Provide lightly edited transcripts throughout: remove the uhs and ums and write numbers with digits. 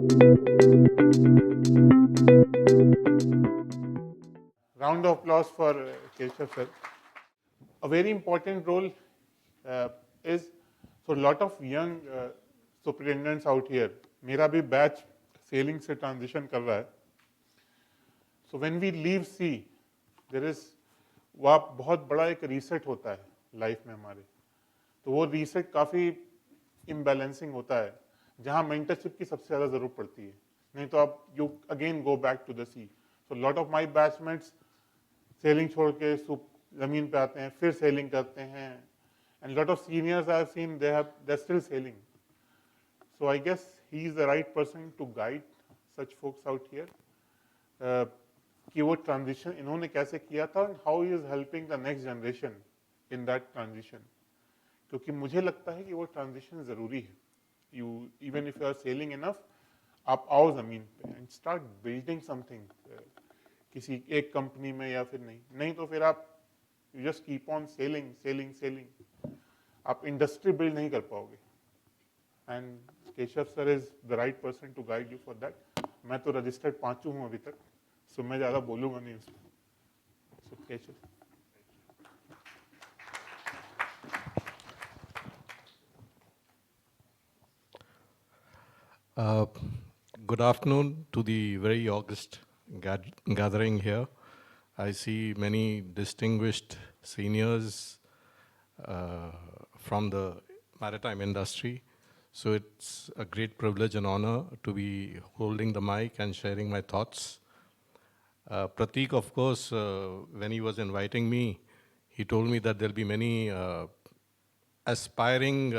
Round of applause for Keshav sir. A very important role is for a lot of young superintendents out here. मेरा भी batch selling से transition कर रहा है. So when we leave sea, there is वह बहुत बड़ा एक रीसेट होता है लाइफ में हमारे. तो वो रीसेट काफ़ी इम्बैलेंसिंग होता है जहाँ मेंटरशिप की सबसे ज़्यादा ज़रूरत पड़ती है. नहीं तो आप you again go back to the sea. So lot of my batchmates sailing छोड़ के ज़मीन पे आते हैं, फिर सेलिंग करते हैं. And lot of seniors I have seen they still sailing. So I guess he is the right person to guide such folks out here कि वो ट्रांजिशन इन्होंने कैसे किया था and how he is helping the next generation in that transition. क्योंकि मुझे लगता है कि वो ट्रांजिशन ज़रूरी है. You even if you are sailing enough, आप आओ ज़मीन पे एंड स्टार्ट बिल्डिंग समथिंग किसी एक कंपनी में या फिर नहीं तो फिर आप you just keep on sailing sailing sailing. आप इंडस्ट्री बिल्ड नहीं कर पाओगे. And Keshav sir is the right person to guide you for that. मैं तो रजिस्टर्ड पांचों हूँ अभी तक, सो मैं ज़्यादा बोलूँगा नहीं उसमें. सो Keshav. Good afternoon to the very august gathering here. I see many distinguished seniors from the maritime industry. So it's a great privilege and honor to be holding the mic and sharing my thoughts. Prateek, of course, when he was inviting me, he told me that there'll be many aspiring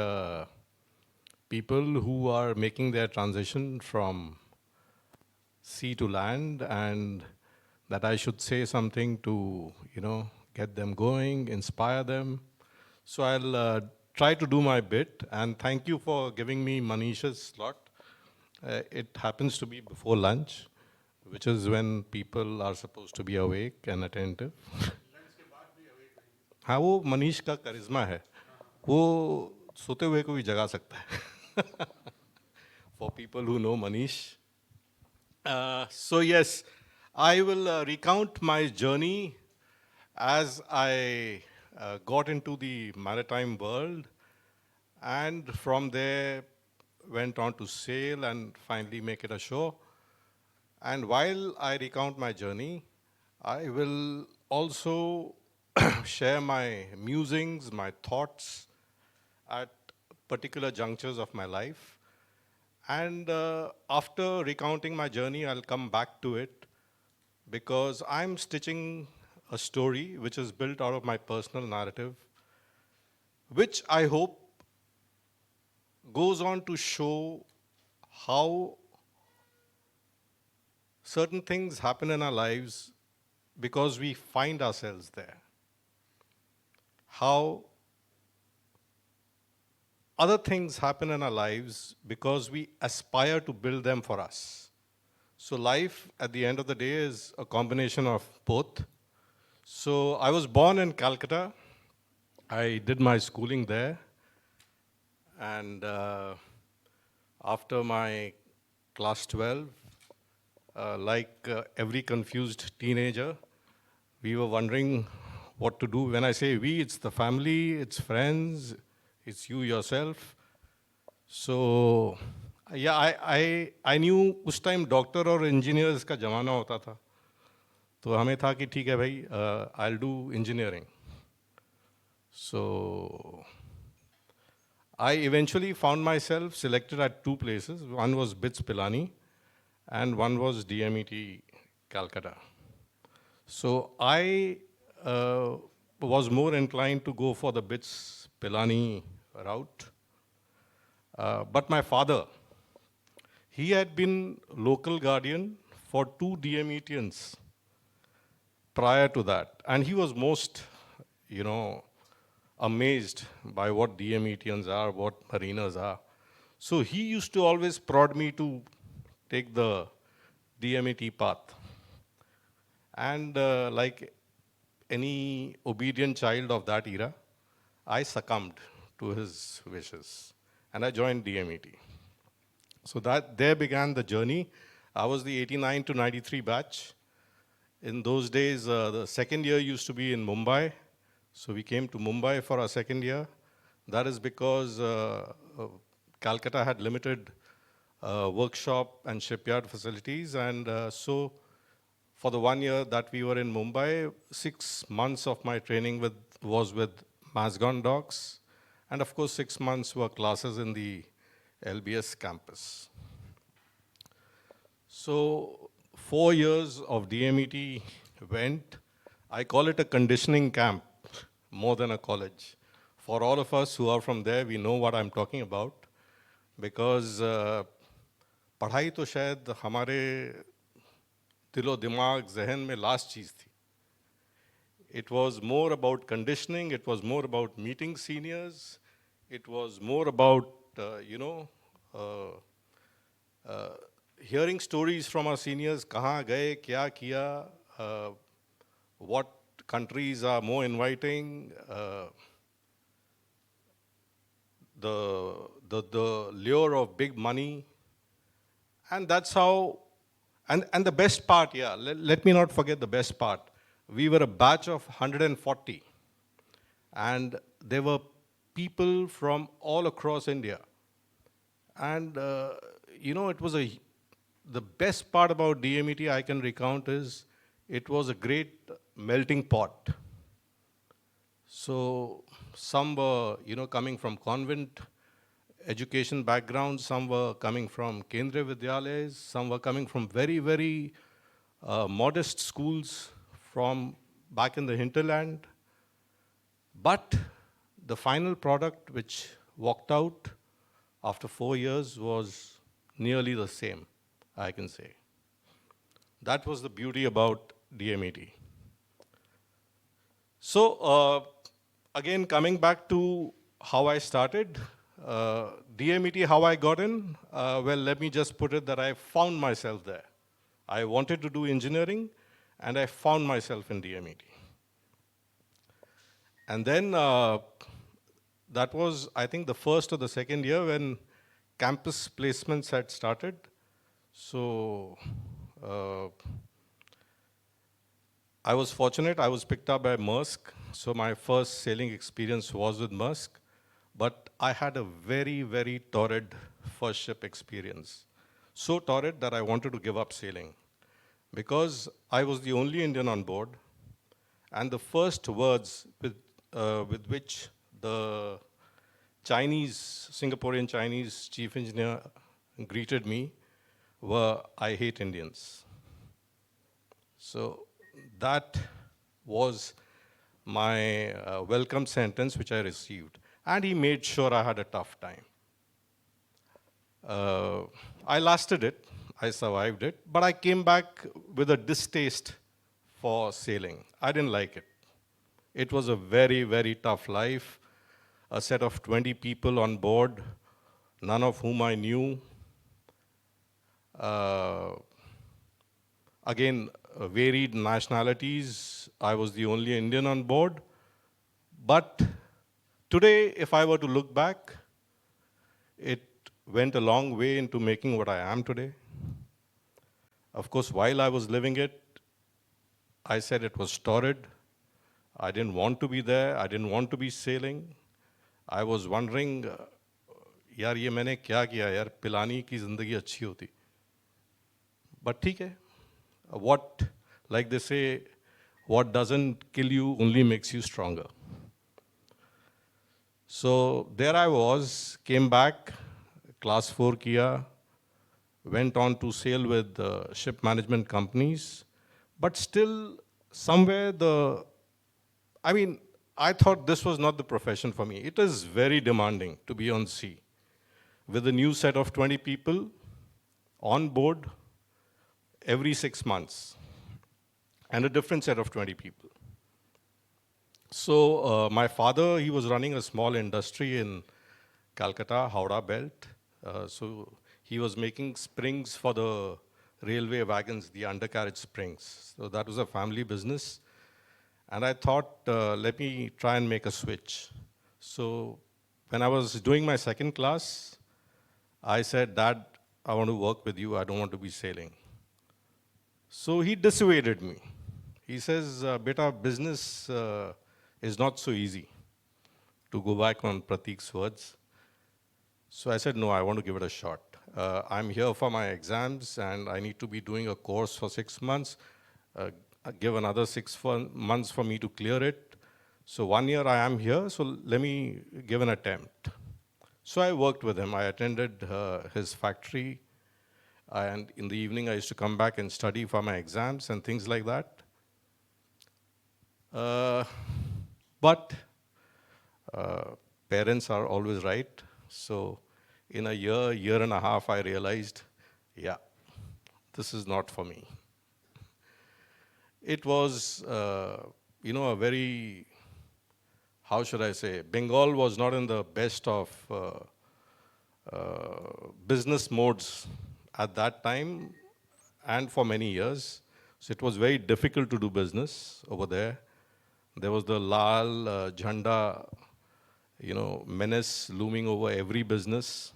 people who are making their transition from sea to land, and that I should say something to, get them going, inspire them. So I'll try to do my bit, and thank you for giving me Manisha's slot. It happens to be before lunch, which is when people are supposed to be awake and attentive. हाँ, वो मनीष का करिश्मा है. वो सोते हुए को भी जगा सकता है. For people who know Manish. So yes, I will recount my journey as I got into the maritime world, and from there went on to sail and finally make it ashore. And while I recount my journey, I will also share my musings, my thoughts at particular junctures of my life. And after recounting my journey, I'll come back to it because I'm stitching a story which is built out of my personal narrative, which I hope goes on to show how certain things happen in our lives because we find ourselves there. How other things happen in our lives because we aspire to build them for us. So life, at the end of the day, is a combination of both. So I was born in Calcutta. I did my schooling there. And after my class 12, like every confused teenager, we were wondering what to do. When I say we, it's the family, it's friends, it's you yourself. So, yeah, I knew उस time doctor और engineers का जमाना होता था. तो हमें था कि ठीक है भाई, I'll do engineering. So, I eventually found myself selected at two places. One was BITS Pilani and one was DMET Calcutta. So I was more inclined to go for the BITS Pilani route. But my father, he had been local guardian for two DMETians prior to that. And he was most, amazed by what DMETians are, what mariners are. So he used to always prod me to take the DMET path. And like any obedient child of that era, I succumbed to his wishes and I joined DMET. So that there began the journey. I was the 89 to 93 batch. In those days, the second year used to be in Mumbai. So we came to Mumbai for our second year. That is because Calcutta had limited workshop and shipyard facilities. And so for the 1 year that we were in Mumbai, 6 months of my training was with Mazgon docks. And of course, 6 months were classes in the LBS campus. So 4 years of DMET went. I call it a conditioning camp more than a college. For all of us who are from there, we know what I'm talking about. Because पढ़ाई तो शायद हमारे दिलो दिमाग जहन में last चीज़ थी. It was more about conditioning. It was more about meeting seniors. It was more about, hearing stories from our seniors, kahan gaye, kya kiya, what countries are more inviting, the lure of big money. And that's how, and the best part, let me not forget the best part. We were a batch of 140. And there were people from all across India. And, it was the best part about DMET I can recount is it was a great melting pot. So some were, coming from convent education backgrounds, some were coming from Kendriya Vidyalayas, some were coming from very, very modest schools from back in the hinterland. But the final product which walked out after 4 years was nearly the same, I can say. That was the beauty about DMET. So again, coming back to how I started, DMET, how I got in, well, let me just put it that I found myself there. I wanted to do engineering, and I found myself in DMET. And then that was, I think, the first or the second year when campus placements had started. So I was fortunate. I was picked up by Maersk. So my first sailing experience was with Maersk. But I had a very, very torrid first ship experience. So torrid that I wanted to give up sailing. Because I was the only Indian on board. And the first words with which the Singaporean Chinese chief engineer greeted me were, "I hate Indians." So that was my welcome sentence which I received. And he made sure I had a tough time. I lasted it, I survived it, but I came back with a distaste for sailing. I didn't like it. It was a very, very tough life. A set of 20 people on board, none of whom I knew. Again, varied nationalities. I was the only Indian on board. But today, if I were to look back, it went a long way into making what I am today. Of course, while I was living it, I said it was torrid. I didn't want to be there. I didn't want to be sailing. I was wondering, यार ये मैंने क्या किया यार, पिलानी की ज़िंदगी अच्छी होती. But ठीक है. What, like they say, what doesn't kill you only makes you stronger. So there I was, came back, class 4 kiya, went on to sail with ship management companies, but still somewhere I thought this was not the profession for me. It is very demanding to be on sea with a new set of 20 people on board every 6 months and a different set of 20 people. So my father, he was running a small industry in Calcutta, Howrah belt. So he was making springs for the railway wagons, the undercarriage springs. So that was a family business. And I thought, let me try and make a switch. So when I was doing my second class, I said, Dad, I want to work with you. I don't want to be sailing. So he dissuaded me. He says, beta, business is not so easy, to go back on Pratik's words. So I said, no, I want to give it a shot. I'm here for my exams, and I need to be doing a course for 6 months. Give another months for me to clear it. So 1 year I am here, so let me give an attempt. So I worked with him. I attended his factory, and in the evening I used to come back and study for my exams and things like that. But parents are always right. So in a year and a half, I realized, yeah, this is not for me. It was, a very, how should I say, Bengal was not in the best of business modes at that time and for many years. So it was very difficult to do business over there. There was the Lal Jhanda, menace looming over every business.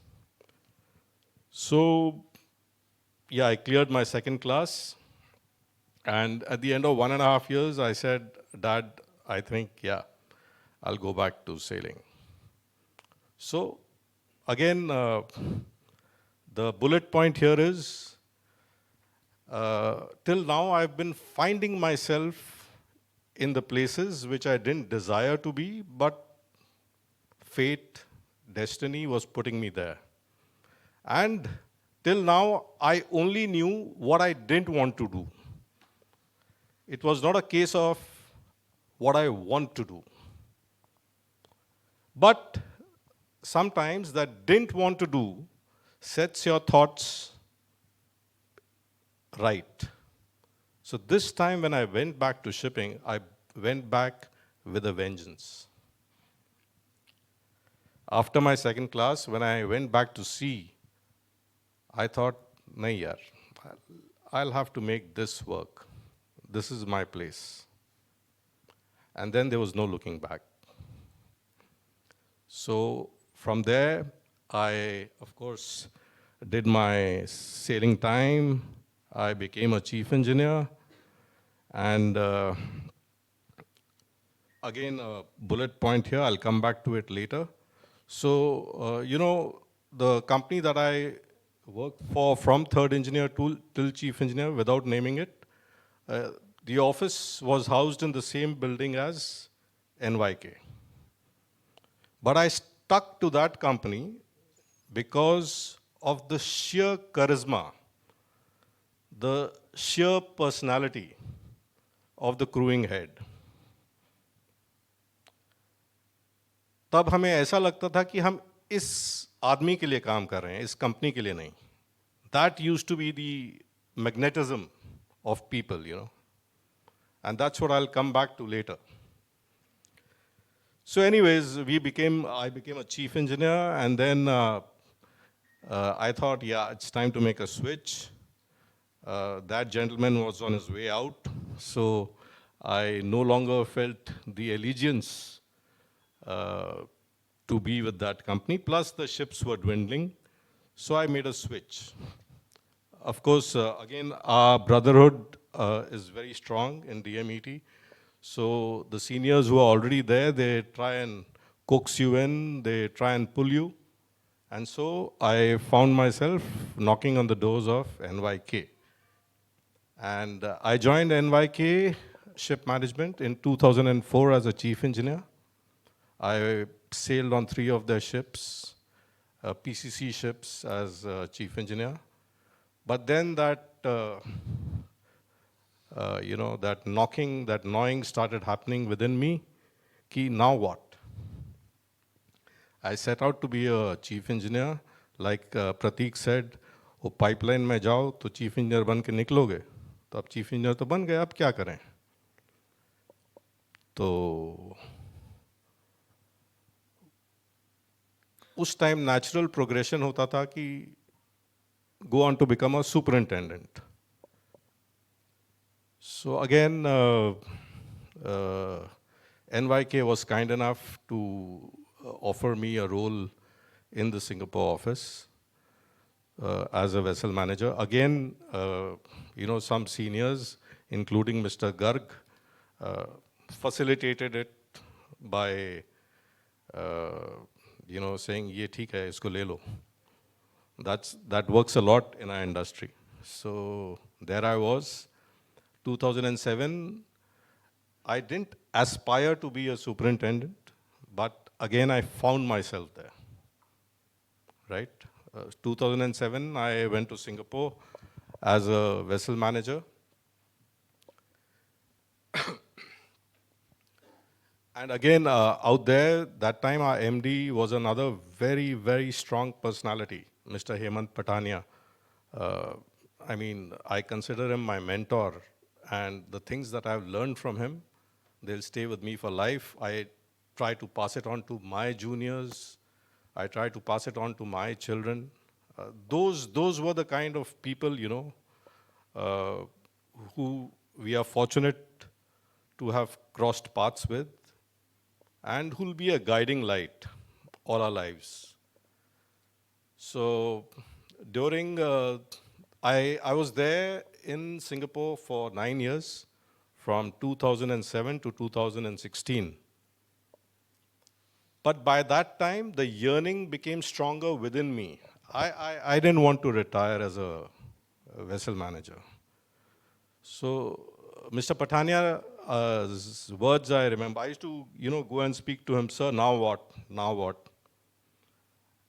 So, yeah, I cleared my second class. And at the end of 1.5 years, I said, Dad, I think, yeah, I'll go back to sailing. So, again, the bullet point here is, till now, I've been finding myself in the places which I didn't desire to be, but fate, destiny was putting me there. And till now, I only knew what I didn't want to do. It was not a case of what I want to do. But sometimes that didn't want to do sets your thoughts right. So this time when I went back to shipping, I went back with a vengeance. After my second class, when I went back to sea, I thought, nahi yaar, I'll have to make this work. This is my place. And then there was no looking back. So from there, I, of course, did my sailing time. I became a chief engineer. And again, a bullet point here, I'll come back to it later. So, the company that I worked for from third engineer till chief engineer, without naming it, the office was housed in the same building as NYK. But I stuck to that company because of the sheer charisma, the sheer personality of the crewing head. तब हमें ऐसा लगता था कि हम इस आदमी के लिए काम कर रहे हैं, इस कंपनी के लिए नहीं. That used to be the magnetism of people, And that's what I'll come back to later. So anyways, I became a chief engineer, and then I thought, yeah, it's time to make a switch. That gentleman was on his way out, so I no longer felt the allegiance to be with that company. Plus, the ships were dwindling, so I made a switch. Of course, again, our brotherhood is very strong in DMET. So the seniors who are already there, they try and coax you in, they try and pull you. And so I found myself knocking on the doors of NYK. And I joined NYK Ship Management in 2004 as a chief engineer. I sailed on 3 of their ships, PCC ships as chief engineer. But then that, that knocking, that gnawing started happening within me. Ki, now what? I set out to be a chief engineer. Like Pratik said, वो pipeline में जाओ तो chief engineer बन के निकलोगे. तो अब chief engineer तो बन गए, अब क्या करें? तो उस टाइम natural progression होता था कि go on to become a superintendent. So again, NYK was kind enough to offer me a role in the Singapore office. as a vessel manager. Again, some seniors, including Mr. Garg, facilitated it by, saying, "Ye theek hai, isko le lo." That works a lot in our industry. So there I was, 2007. I didn't aspire to be a superintendent, but again I found myself there. Right? 2007, I went to Singapore as a vessel manager. And again, out there, that time our MD was another very, very strong personality, Mr. Hemant Patania. I consider him my mentor, and the things that I've learned from him, they'll stay with me for life. I try to pass it on to my juniors. I try to pass it on to my children. Those were the kind of people, uh, who we are fortunate to have crossed paths with, and who'll be a guiding light all our lives. So during, I was there in Singapore for 9 years, from 2007 to 2016. But by that time, the yearning became stronger within me. I didn't want to retire as a vessel manager. So Mr. Patania's words I remember. I used to, go and speak to him, "Sir, now what? Now what?"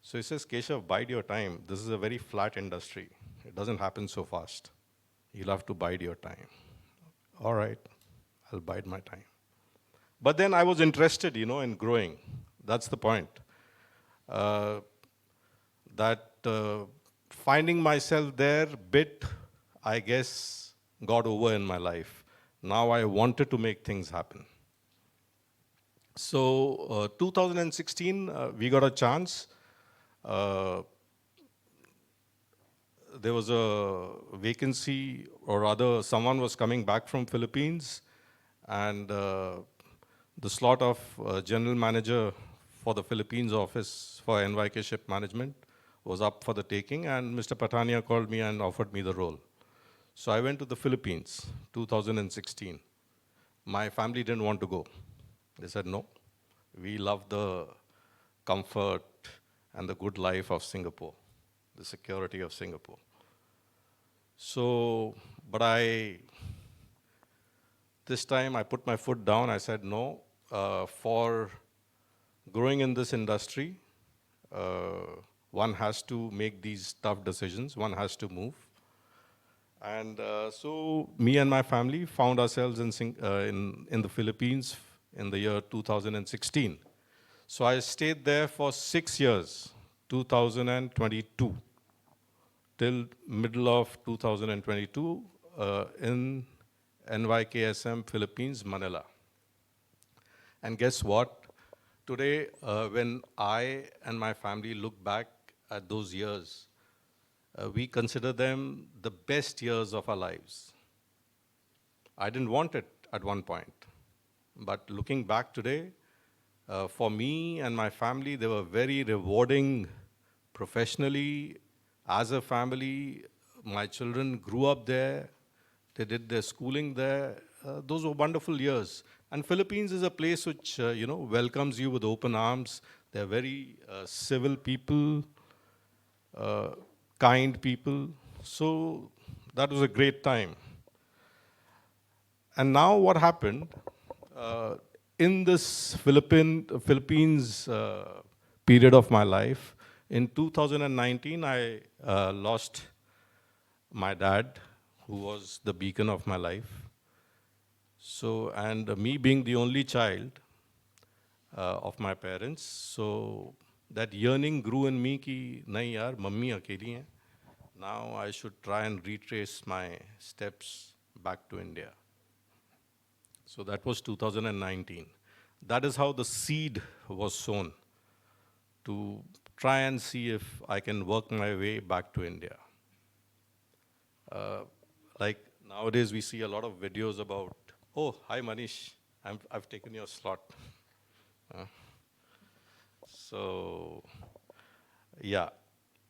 So he says, "Keshav, bide your time. This is a very flat industry. It doesn't happen so fast. You'll have to bide your time." All right, I'll bide my time. But then I was interested, in growing. That's the point. Uh, that finding myself there bit, I guess, got over in my life. Now I wanted to make things happen. So 2016, we got a chance. There was a vacancy, or rather someone was coming back from Philippines, and the slot of general manager for the Philippines office for NYK Ship Management was up for the taking, and Mr. Patania called me and offered me the role. So I went to the Philippines, 2016. My family didn't want to go. They said, "No, we love the comfort and the good life of Singapore, the security of Singapore." So, but this time I put my foot down. I said, "No, for growing in this industry, one has to make these tough decisions. One has to move." And so me and my family found ourselves in the Philippines in the year 2016. So I stayed there for 6 years, 2022, till middle of 2022, in NYKSM Philippines, Manila. And guess what? Today, when I and my family look back at those years, we consider them the best years of our lives. I didn't want it at one point, but looking back today, for me and my family, they were very rewarding professionally. As a family, my children grew up there. They did their schooling there. Those were wonderful years. And Philippines is a place which, welcomes you with open arms. They're very civil people, kind people. So that was a great time. And now what happened, in this Philippines period of my life, in 2019, I lost my dad, who was the beacon of my life. So, and me being the only child of my parents, so that yearning grew in me ki, nahi yaar, mummy akeli hai. Now I should try and retrace my steps back to India. So that was 2019. That is how the seed was sown, to try and see if I can work my way back to India. Like nowadays, we see a lot of videos about, "Oh, hi Manish, I've taken your slot." So, yeah.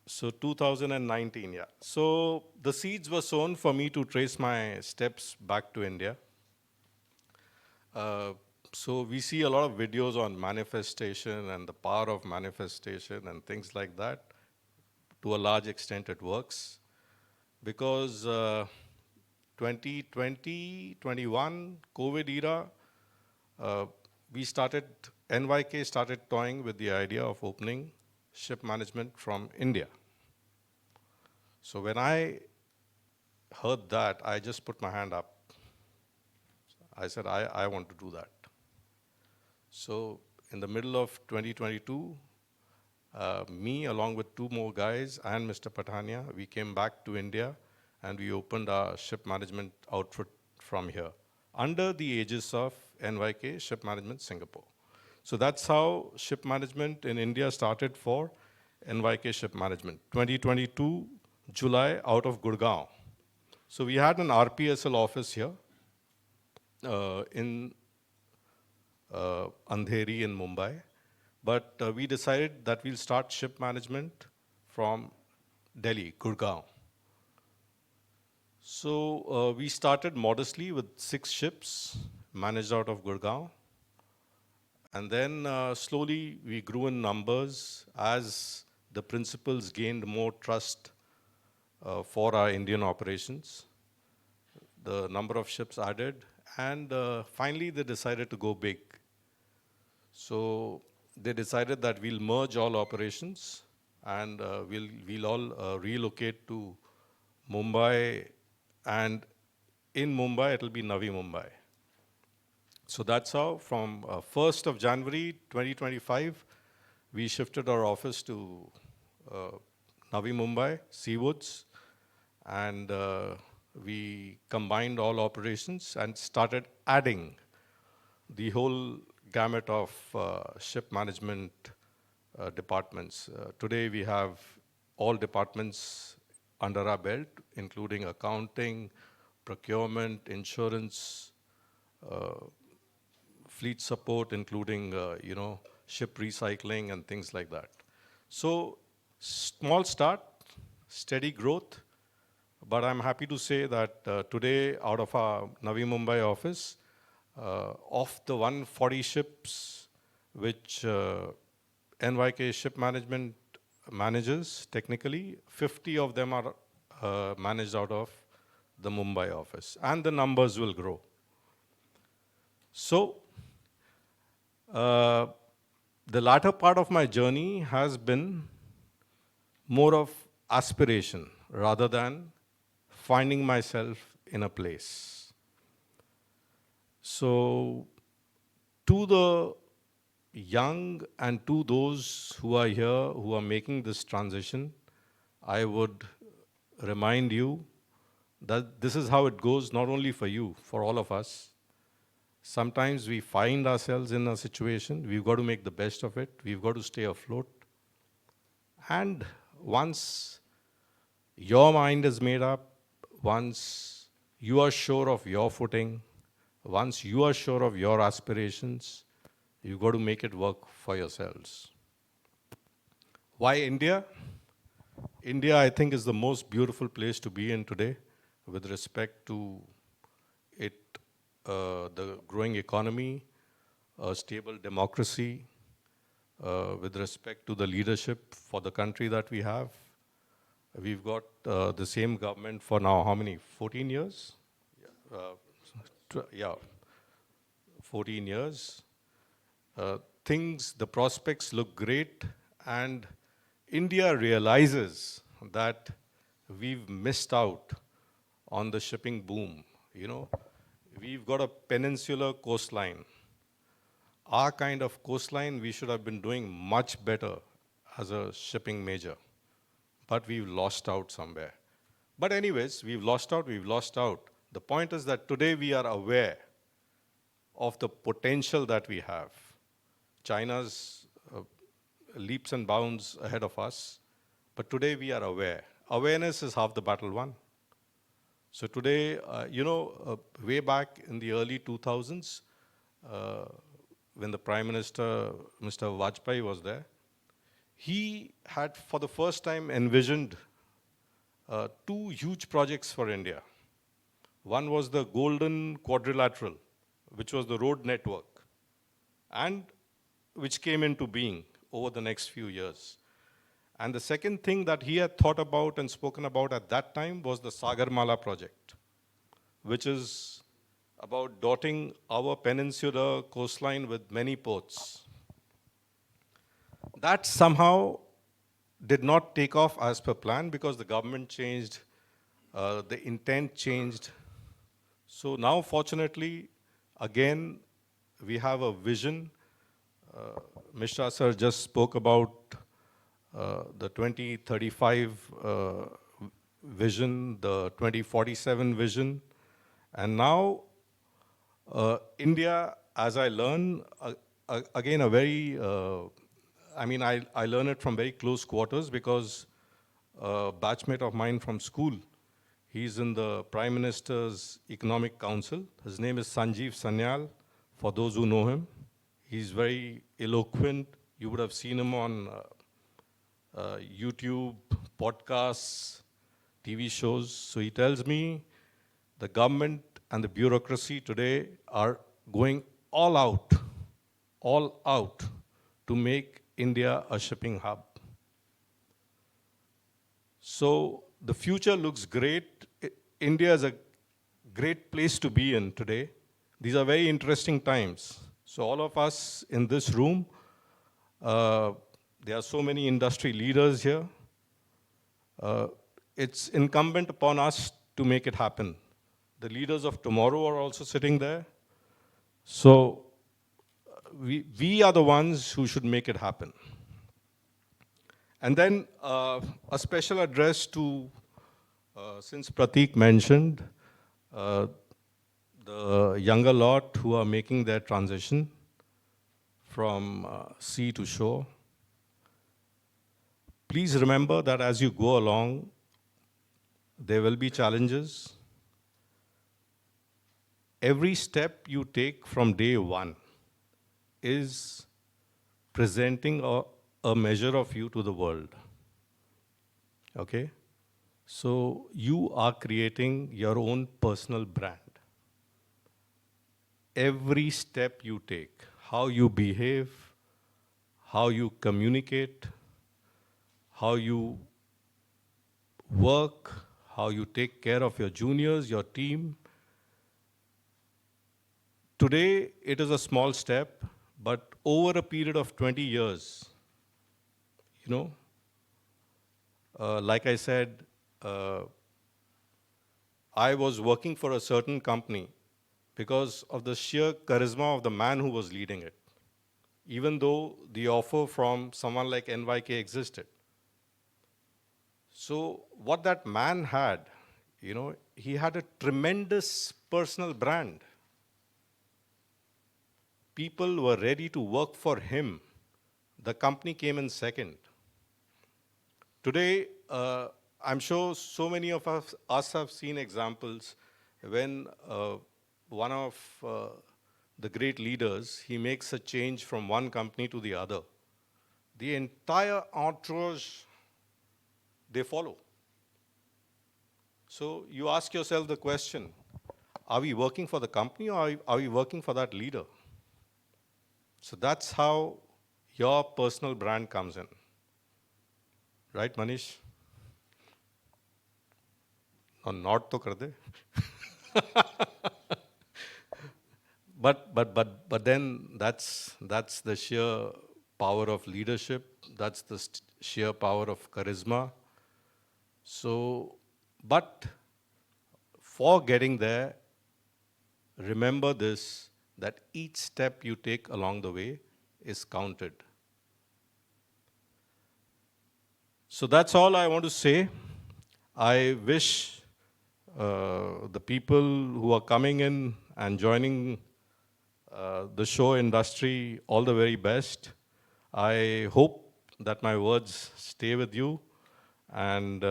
So 2019, yeah. So the seeds were sown for me to trace my steps back to India. Uh, so we see a lot of videos on manifestation and the power of manifestation and things like that. To a large extent, it works because 2020, 21, COVID era, uh, NYK started toying with the idea of opening ship management from India. So when I heard that, I just put my hand up. I said, I want to do that. So in the middle of 2022, me along with two more guys and Mr. Patania, we came back to India and we opened our ship management outfit from here under the aegis of NYK Ship Management Singapore. So that's how ship management in India started for NYK Ship Management. 2022, July, out of Gurgaon. So we had an RPSL office here in Andheri in Mumbai. But we decided that we'll start ship management from Delhi, Gurgaon. So we started modestly with 6 ships managed out of Gurgaon. And then slowly we grew in numbers as the principals gained more trust for our Indian operations. The number of ships added, and finally they decided to go big. So they decided that we'll merge all operations and we'll all relocate to Mumbai, and in Mumbai it'll be Navi Mumbai. So that's how from 1st of January 2025 we shifted our office to Navi Mumbai, Seawoods, and we combined all operations and started adding the whole gamut of ship management departments. Today we have all departments under our belt, including accounting, procurement, insurance, fleet support, including ship recycling and things like that. So small start, steady growth, but I'm happy to say that today out of our Navi Mumbai office, of the 140 ships which NYK Ship Management manages, technically, 50 of them are managed out of the Mumbai office, and the numbers will grow. So, the latter part of my journey has been more of aspiration rather than finding myself in a place. So, to the young and to those who are here, who are making this transition, I would remind you that this is how it goes, not only for you, for all of us. Sometimes we find ourselves in a situation, we've got to make the best of it, we've got to stay afloat. And once your mind is made up, once you are sure of your footing, once you are sure of your aspirations, you've got to make it work for yourselves. Why India? India, I think, is the most beautiful place to be in today with respect to the growing economy, a stable democracy, with respect to the leadership for the country that we have. We've got the same government for now, how many? 14 years? Yeah, 14 years. The prospects look great, and India realizes that we've missed out on the shipping boom. We've got a peninsular coastline. Our kind of coastline, we should have been doing much better as a shipping major. But we've lost out somewhere. But anyways, we've lost out. The point is that today we are aware of the potential that we have. China's leaps and bounds ahead of us, but today we are aware. Awareness is half the battle won. So today, way back in the early 2000s, when the Prime Minister, Mr. Vajpayee, was there, he had for the first time envisioned two huge projects for India. One was the Golden Quadrilateral, which was the road network, and which came into being over the next few years. And the second thing that he had thought about and spoken about at that time was the Sagarmala project, which is about dotting our peninsular coastline with many ports. That somehow did not take off as per plan because the government changed, the intent changed. So now, fortunately, again, we have a vision. Mishra sir just spoke about the 2035 vision, the 2047 vision. And now, India, as I learn, again, a very, I learn it from very close quarters because a batchmate of mine from school, he's in the Prime Minister's Economic Council. His name is Sanjeev Sanyal, for those who know him. He's very eloquent. You would have seen him on YouTube, podcasts, TV shows. So he tells me the government and the bureaucracy today are going all out to make India a shipping hub. So the future looks great. India is a great place to be in today. These are very interesting times. So all of us in this room, there are so many industry leaders here. It's incumbent upon us to make it happen. The leaders of tomorrow are also sitting there. So we are the ones who should make it happen. And then a special address to, since Prateek mentioned, the younger lot who are making their transition from sea to shore. Please remember that as you go along, there will be challenges. Every step you take from day one is presenting a measure of you to the world. Okay? So you are creating your own personal brand. Every step you take, how you behave, how you communicate, how you work, how you take care of your juniors, your team. Today, it is a small step, but over a period of 20 years, like I said, I was working for a certain company because of the sheer charisma of the man who was leading it, even though the offer from someone like NYK existed. So what that man had, he had a tremendous personal brand. People were ready to work for him. The company came in second. Today, I'm sure so many of us have seen examples when one of the great leaders, he makes a change from one company to the other. The entire entourage, they follow. So you ask yourself the question, are we working for the company or are we working for that leader? So that's how your personal brand comes in. Right, Manish? Not to kar de. But then that's the sheer power of leadership. That's the sheer power of charisma. So, but for getting there, remember this, that each step you take along the way is counted. So that's all I want to say. I wish the people who are coming in and joining the show industry all the very best. I hope that my words stay with you and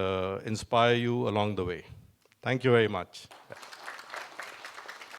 inspire you along the way. Thank you very much.